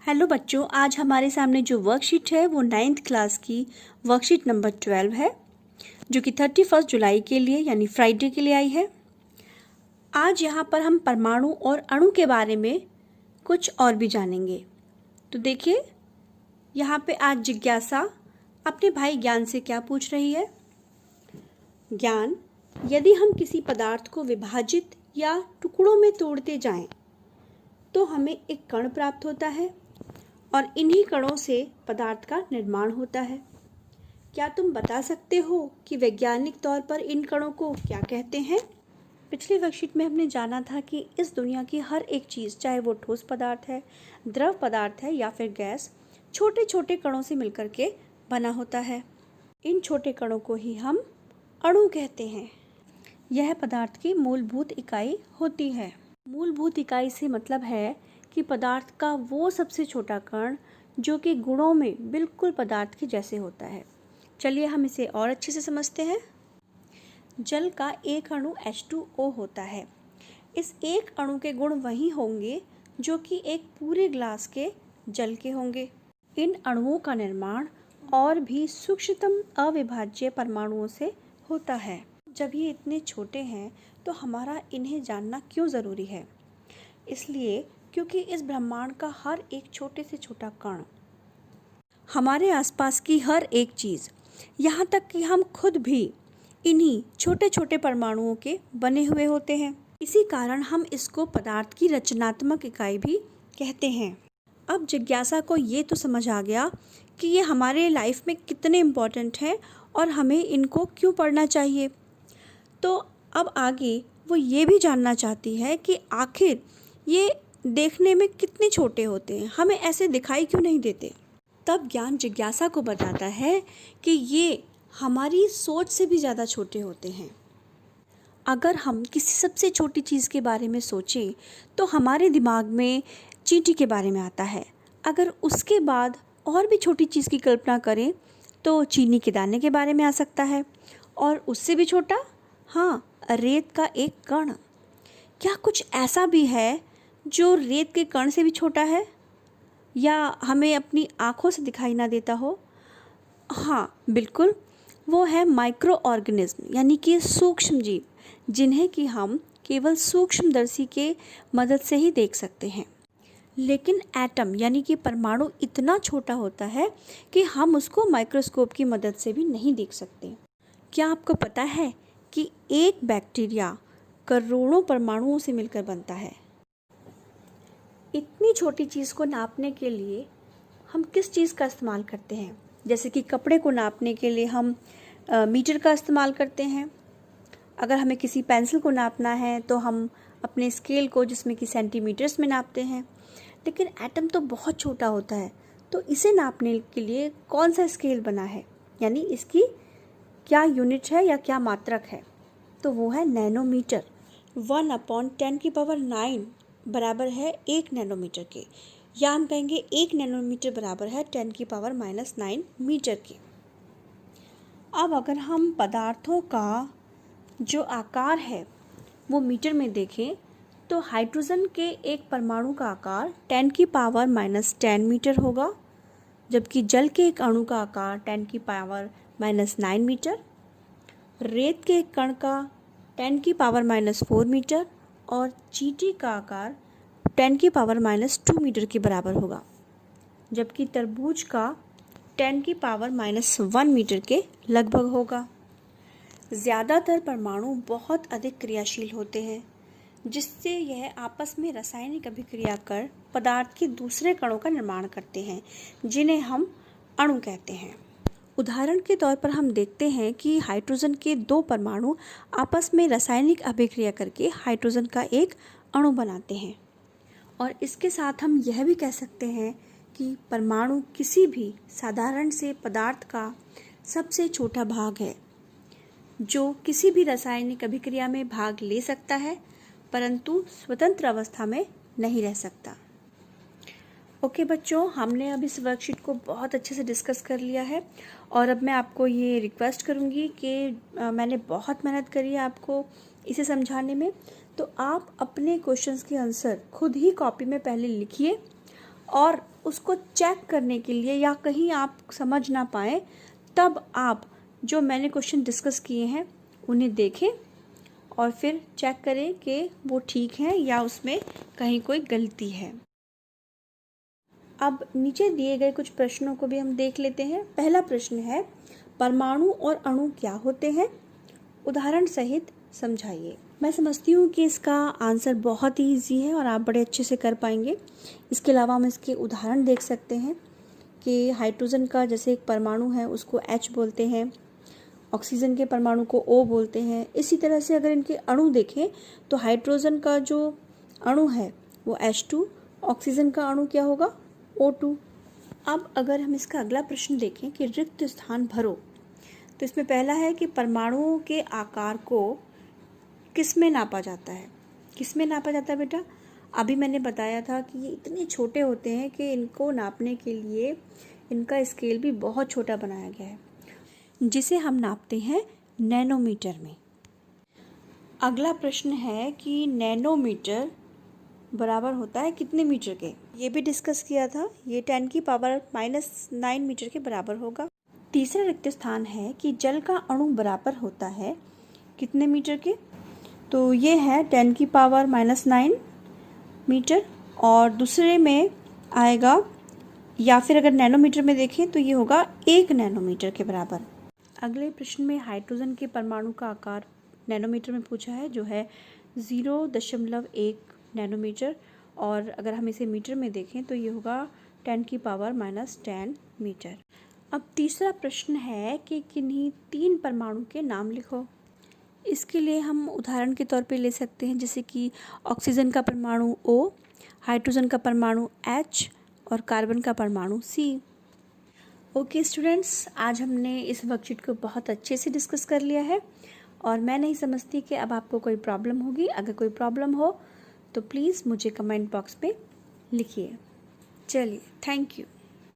Hello बच्चों, आज हमारे सामने जो वर्कशीट है वो 9th क्लास की वर्कशीट नंबर 12 है, जो कि 31 जुलाई के लिए यानी फ्राइडे के लिए आई है। आज यहाँ पर हम परमाणु और अणु के बारे में कुछ और भी जानेंगे। तो देखिए, यहाँ पे आज जिज्ञासा अपने भाई ज्ञान से क्या पूछ रही है। ज्ञान, यदि हम किसी पदार्थ को विभाजित या टुकड़ों में तोड़ते जाएं, तो हमें एक कण प्राप्त होता है और इन्हीं कणों से पदार्थ का निर्माण होता है। क्या तुम बता सकते हो कि वैज्ञानिक तौर पर इन कणों को क्या कहते हैं? पिछली वर्कशीट में हमने जाना था कि इस दुनिया की हर एक चीज़, चाहे वो ठोस पदार्थ है, द्रव पदार्थ है या फिर गैस, छोटे छोटे कणों से मिलकर के बना होता है। इन छोटे कणों को ही हम अणु कहते हैं। यह पदार्थ की मूलभूत इकाई होती है। मूलभूत इकाई से मतलब है कि पदार्थ का वो सबसे छोटा कण जो कि गुणों में बिल्कुल पदार्थ के जैसे होता है। चलिए हम इसे और अच्छे से समझते हैं। जल का एक अणु H2O होता है। इस एक अणु के गुण वही होंगे जो कि एक पूरे ग्लास के जल के होंगे। इन अणुओं का निर्माण और भी सूक्ष्मतम अविभाज्य परमाणुओं से होता है। जब ये इतने छोटे हैं तो हमारा इन्हें जानना क्यों ज़रूरी है? इसलिए क्योंकि इस ब्रह्मांड का हर एक छोटे से छोटा कण, हमारे आसपास की हर एक चीज़, यहाँ तक कि हम खुद भी इन्हीं छोटे छोटे परमाणुओं के बने हुए होते हैं। इसी कारण हम इसको पदार्थ की रचनात्मक इकाई भी कहते हैं। अब जिज्ञासा को ये तो समझ आ गया कि ये हमारे लाइफ में कितने इम्पोर्टेंट हैं और हमें इनको क्यों पढ़ना चाहिए। तो अब आगे वो ये भी जानना चाहती है कि आखिर ये देखने में कितने छोटे होते हैं, हमें ऐसे दिखाई क्यों नहीं देते। तब ज्ञान जिज्ञासा को बताता है कि ये हमारी सोच से भी ज़्यादा छोटे होते हैं। अगर हम किसी सबसे छोटी चीज़ के बारे में सोचें तो हमारे दिमाग में चींटी के बारे में आता है। अगर उसके बाद और भी छोटी चीज़ की कल्पना करें तो चीनी के दाने के बारे में आ सकता है, और उससे भी छोटा, हाँ, रेत का एक कण। क्या कुछ ऐसा भी है जो रेत के कण से भी छोटा है या हमें अपनी आँखों से दिखाई ना देता हो? हाँ, बिल्कुल, वो है माइक्रो ऑर्गेनिज्म, यानी कि सूक्ष्म जीव, जिन्हें कि हम केवल सूक्ष्मदर्शी के मदद से ही देख सकते हैं। लेकिन एटम यानी कि परमाणु इतना छोटा होता है कि हम उसको माइक्रोस्कोप की मदद से भी नहीं देख सकते। क्या आपको पता है कि एक बैक्टीरिया करोड़ों परमाणुओं से मिलकर बनता है? इतनी छोटी चीज़ को नापने के लिए हम किस चीज़ का इस्तेमाल करते हैं? जैसे कि कपड़े को नापने के लिए हम मीटर का इस्तेमाल करते हैं। अगर हमें किसी पेंसिल को नापना है तो हम अपने स्केल को, जिसमें कि सेंटीमीटर्स में नापते हैं। लेकिन एटम तो बहुत छोटा होता है, तो इसे नापने के लिए कौन सा स्केल बना है, यानी इसकी क्या यूनिट है या क्या मात्रक है? तो वो है नैनोमीटर। 1/10⁹ बराबर है 1 नैनोमीटर के, या हम कहेंगे 1 नैनोमीटर बराबर है 10⁻⁹ मीटर के। अब अगर हम पदार्थों का जो आकार है वो मीटर में देखें तो हाइड्रोजन के एक परमाणु का आकार 10⁻⁻10 मीटर होगा, जबकि जल के एक अणु का आकार 10⁻⁹ मीटर, रेत के एक कण का 10⁻⁴ मीटर और चींटी का आकार 10⁻⁻2 मीटर के बराबर होगा, जबकि तरबूज का 10⁻⁻1 मीटर के लगभग होगा। ज़्यादातर परमाणु बहुत अधिक क्रियाशील होते हैं, जिससे यह आपस में रासायनिक अभिक्रिया कर पदार्थ के दूसरे कणों का निर्माण करते हैं, जिन्हें हम अणु कहते हैं। उदाहरण के तौर पर हम देखते हैं कि हाइड्रोजन के 2 परमाणु आपस में रासायनिक अभिक्रिया करके हाइड्रोजन का एक अणु बनाते हैं। और इसके साथ हम यह भी कह सकते हैं कि परमाणु किसी भी साधारण से पदार्थ का सबसे छोटा भाग है, जो किसी भी रासायनिक अभिक्रिया में भाग ले सकता है, परंतु स्वतंत्र अवस्था में नहीं रह सकता। ओके बच्चों, हमने अब इस वर्कशीट को बहुत अच्छे से डिस्कस कर लिया है, और अब मैं आपको ये रिक्वेस्ट करूँगी कि मैंने बहुत मेहनत करी है आपको इसे समझाने में, तो आप अपने क्वेश्चंस के आंसर खुद ही कॉपी में पहले लिखिए और उसको चेक करने के लिए या कहीं आप समझ ना पाए तब आप जो मैंने क्वेश्चन डिस्कस किए हैं उन्हें देखें और फिर चेक करें कि वो ठीक हैं या उसमें कहीं कोई गलती है। अब नीचे दिए गए कुछ प्रश्नों को भी हम देख लेते हैं। पहला प्रश्न है, परमाणु और अणु क्या होते हैं? उदाहरण सहित समझाइए। मैं समझती हूँ कि इसका आंसर बहुत ही ईजी है और आप बड़े अच्छे से कर पाएंगे। इसके अलावा हम इसके उदाहरण देख सकते हैं कि हाइड्रोजन का जैसे एक परमाणु है उसको H बोलते हैं, ऑक्सीजन के परमाणु को O बोलते हैं। इसी तरह से अगर इनके अणु देखें तो हाइड्रोजन का जो अणु है वो H2, ऑक्सीजन का अणु क्या होगा? O2। अब अगर हम इसका अगला प्रश्न देखें कि रिक्त स्थान भरो, तो इसमें पहला है कि परमाणुओं के आकार को किस में नापा जाता है? किस में नापा जाता है बेटा? अभी मैंने बताया था कि ये इतने छोटे होते हैं कि इनको नापने के लिए इनका स्केल भी बहुत छोटा बनाया गया है, जिसे हम नापते हैं नैनोमीटर में। अगला प्रश्न है कि नैनोमीटर बराबर होता है कितने मीटर के? ये भी डिस्कस किया था, ये 10⁻⁹ मीटर के बराबर होगा। तीसरा रिक्त स्थान है कि जल का अणु बराबर होता है कितने मीटर के? तो ये है 10⁻⁹ मीटर, और दूसरे में आएगा, या फिर अगर नैनोमीटर में देखें तो ये होगा 1 नैनोमीटर के बराबर। अगले प्रश्न में हाइड्रोजन के परमाणु का आकार नैनोमीटर में पूछा है, जो है 0.1 नैनोमीटर, और अगर हम इसे मीटर में देखें तो ये होगा 10⁻⁻10 मीटर। अब तीसरा प्रश्न है कि किन्हीं 3 परमाणु के नाम लिखो। इसके लिए हम उदाहरण के तौर पे ले सकते हैं, जैसे कि ऑक्सीजन का परमाणु O, हाइड्रोजन का परमाणु H और कार्बन का परमाणु C। ओके स्टूडेंट्स, आज हमने इस वर्कशीट को बहुत अच्छे से डिस्कस कर लिया है और मैं नहीं समझती कि अब आपको कोई प्रॉब्लम होगी। अगर कोई प्रॉब्लम हो तो प्लीज़ मुझे कमेंट बॉक्स में लिखिए। चलिए, थैंक यू।